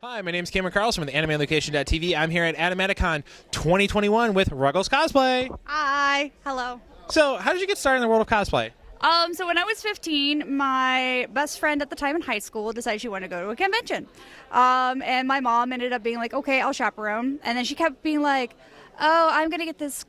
Hi, my name is Cameron Carlson with AnimeLocation.tv. I'm here at Animatic 2021 with Ruggles Cosplay. Hi. Hello. So, how did you get started in the world of cosplay? So when I was 15, my best friend at the time in high school decided she wanted to go to a convention. And my mom ended up being like, okay, I'll chaperone. And then she kept being like, oh, I'm going to get this,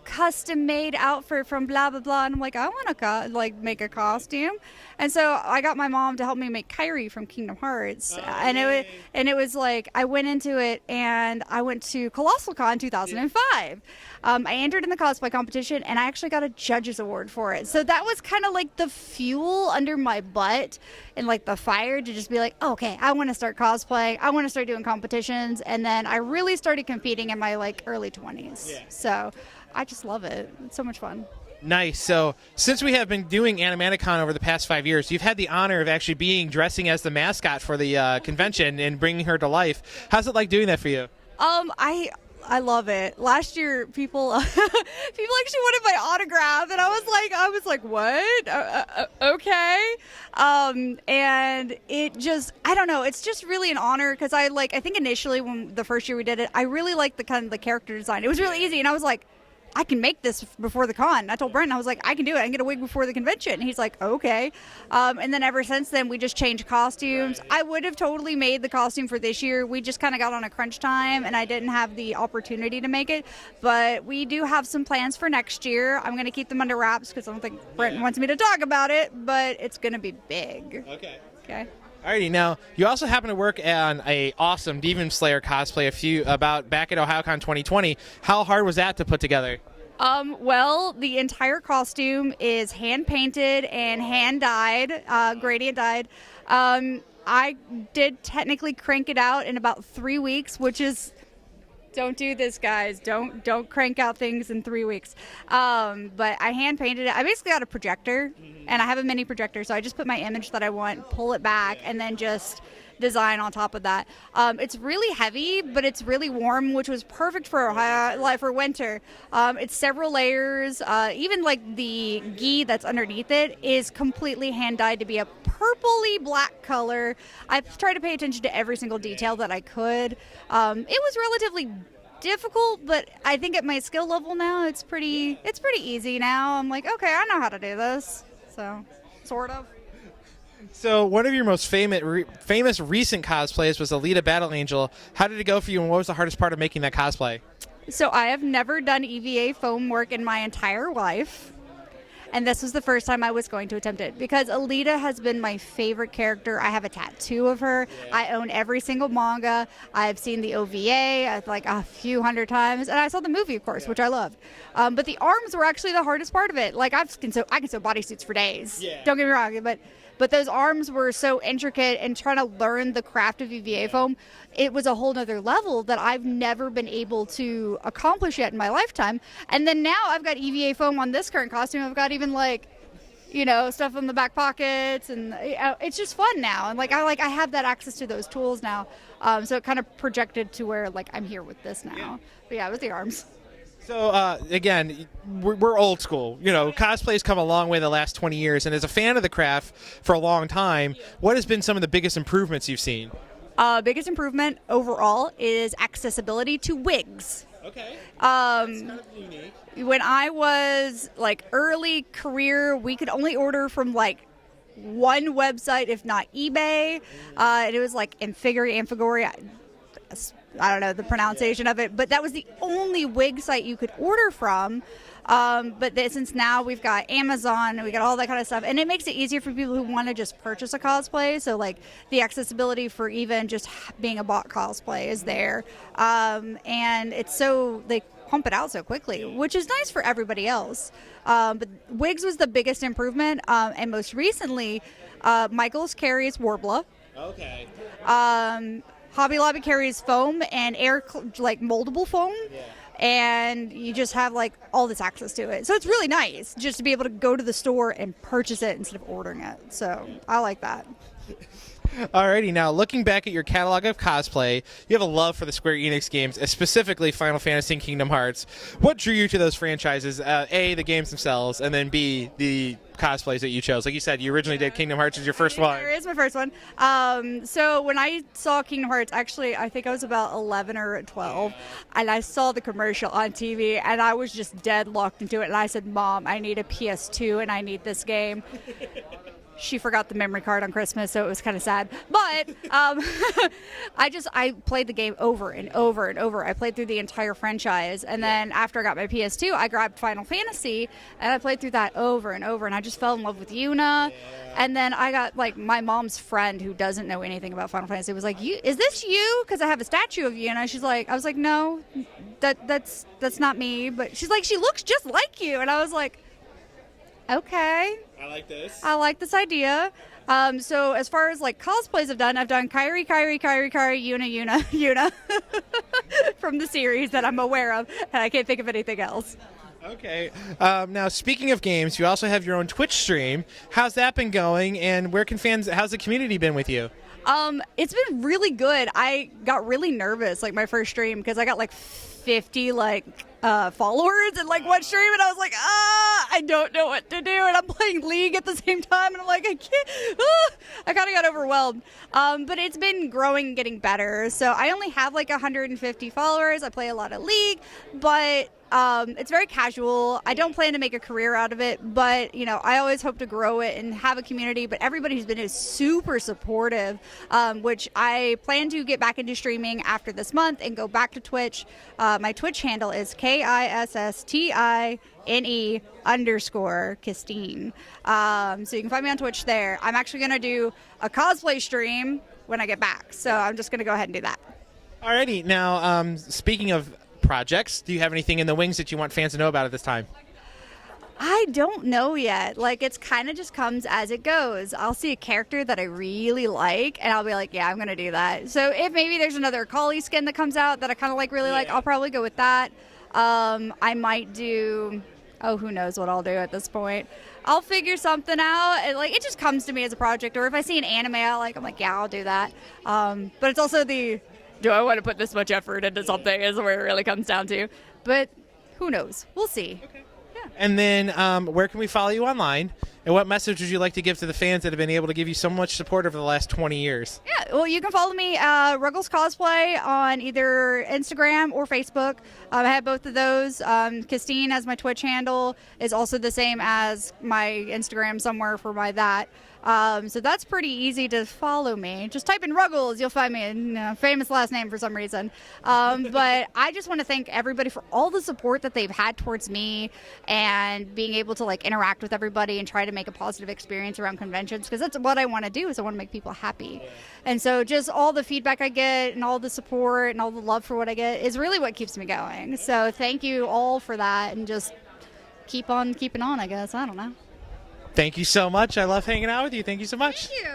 custom made outfit from blah, blah, blah. And I'm like, I want to make a costume. And so I got my mom to help me make Kairi from Kingdom Hearts. It was like, I went into it and I went to Colossal Con 2005. I entered in the cosplay competition and I actually got a judge's award for it. So that was kind of like the fuel under my butt and like the fire to just be like, oh, okay, I want to start cosplaying. I want to start doing competitions. And then I really started competing in my early 20s. Yeah. So I just love it. It's so much fun. Nice. So, since we have been doing Animaticon over the past 5 years, you've had the honor of actually dressing as the mascot for the convention and bringing her to life. How's it like doing that for you? I love it. Last year, people actually wanted my autograph, and I was like, what? Okay. And it just, I don't know. It's just really an honor because I think initially when the first year we did it, I really liked the character design. It was really easy, and I was like, I can make this before the con. I told Brent, I was like, I can do it. I can get a wig before the convention. And he's like, okay. And then ever since then, we just changed costumes. I would have totally made the costume for this year. We just kind of got on a crunch time, and I didn't have the opportunity to make it. But we do have some plans for next year. I'm going to keep them under wraps because I don't think Brent wants me to talk about it, but it's going to be big. Okay. Alrighty, now you also happen to work on a awesome Demon Slayer cosplay back at OhioCon 2020. How hard was that to put together? Well, the entire costume is hand painted and hand dyed, gradient dyed. I did technically crank it out in about 3 weeks, which is, don't do this, guys. Don't crank out things in 3 weeks. But I hand painted it. I basically got a projector, and I have a mini projector, so I just put my image that I want, pull it back, and then just design on top of that. It's really heavy, but it's really warm, which was perfect for winter. It's several layers. Even the gi that's underneath it is completely hand dyed to be a purpley black color. I've tried to pay attention to every single detail that I could. It was relatively difficult, but I think at my skill level now, it's pretty easy now. I'm like, okay, I know how to do this. So, sort of. So, one of your most famous recent cosplays was Elita Battle Angel. How did it go for you, and what was the hardest part of making that cosplay? So, I have never done EVA foam work in my entire life, and this was the first time I was going to attempt it because Elita has been my favorite character. I have a tattoo of her. Yeah. I own every single manga. I've seen the OVA like a few hundred times, and I saw the movie, of course, which I loved. But the arms were actually the hardest part of it. Like I can sew bodysuits for days. Yeah. Don't get me wrong, but those arms were so intricate, and trying to learn the craft of EVA foam, it was a whole nother level that I've never been able to accomplish yet in my lifetime. And then now I've got EVA foam on this current costume. I've got even stuff in the back pockets, and it's just fun now. And I have that access to those tools now. So it kind of projected to where I'm here with this now. Yeah. But yeah, with the arms. So, again, we're old school. Cosplay's come a long way the last 20 years, and as a fan of the craft for a long time, what has been some of the biggest improvements you've seen? Biggest improvement overall is accessibility to wigs. Okay. That's kind of unique. When I was, early career, we could only order from, one website, if not eBay. And it was, Amfigori. I don't know the pronunciation of it, but that was the only wig site you could order from. But since now we've got Amazon and we got all that kind of stuff, and it makes it easier for people who want to just purchase a cosplay. So the accessibility for even just being a bought cosplay is there, and it's so they pump it out so quickly, which is nice for everybody else. But wigs was the biggest improvement, and most recently, Michaels carries Warbler. Okay. Hobby Lobby carries foam and air moldable foam. Yeah. And you just have all this access to it. So it's really nice just to be able to go to the store and purchase it instead of ordering it. So I like that. Alrighty, now looking back at your catalog of cosplay, you have a love for the Square Enix games, specifically Final Fantasy and Kingdom Hearts. What drew you to those franchises? A, the games themselves, and then B, the cosplays that you chose? Like you said, you originally did Kingdom Hearts as your first one. There is my first one. So when I saw Kingdom Hearts, actually, I think I was about 11 or 12, and I saw the commercial on TV, and I was just dead locked into it. And I said, Mom, I need a PS2, and I need this game. She forgot the memory card on Christmas, so it was kind of sad. But I played the game over and over and over. I played through the entire franchise, and then after I got my PS2, I grabbed Final Fantasy, and I played through that over and over, and I just fell in love with Yuna. And then I got, like, my mom's friend who doesn't know anything about Final Fantasy was like, "Is this you?" Because I have a statue of Yuna. She's like, I was like, "No, that's not me." But she's like, "She looks just like you," and I was like, okay. I like this. I like this idea. So as far as like cosplays I've done Kairi, Yuna from the series that I'm aware of, and I can't think of anything else. Okay. Now, speaking of games, you also have your own Twitch stream. How's that been going, and how's the community been with you? It's been really good. I got really nervous like my first stream because I got like 50 followers in like one stream, and I was like, I don't know what to do, and I'm playing League at the same time, and I'm like, I can't. I kind of got overwhelmed. But it's been growing and getting better. So I only have like 150 followers. I play a lot of League, but it's very casual. I don't plan to make a career out of it, but I always hope to grow it and have a community. But everybody who's been is super supportive, which I plan to get back into streaming after this month and go back to Twitch. My Twitch handle is KISSTINE_Kistine. So you can find me on Twitch there. I'm actually going to do a cosplay stream when I get back, so I'm just going to go ahead and do that. Alrighty. Now, speaking of projects, do you have anything in the wings that you want fans to know about at this time? I don't know yet. Like, it's kind of just comes as it goes. I'll see a character that I really like, and I'll be like, yeah, I'm going to do that. So if maybe there's another Kali skin that comes out that I kind of really like, I'll probably go with that. I might do, who knows what I'll do at this point. I'll figure something out. And, it just comes to me as a project. Or if I see an anime I like, I'm like, yeah, I'll do that. But it's also do I want to put this much effort into something is where it really comes down to. But who knows? We'll see. Okay. Yeah. And then where can we follow you online? And what message would you like to give to the fans that have been able to give you so much support over the last 20 years? Yeah, well, you can follow me, Ruggles Cosplay, on either Instagram or Facebook. I have both of those. Kistine, as my Twitch handle, is also the same as my Instagram somewhere for that. So that's pretty easy to follow me. Just type in Ruggles, you'll find me. Famous last name for some reason. But I just want to thank everybody for all the support that they've had towards me and being able to interact with everybody and try to make a positive experience around conventions, because that's what I want to do, is I want to make people happy. And so just all the feedback I get and all the support and all the love for what I get is really what keeps me going. So thank you all for that, and just keep on keeping on, I guess. I don't know. Thank you so much. I love hanging out with you. Thank you so much. Thank you.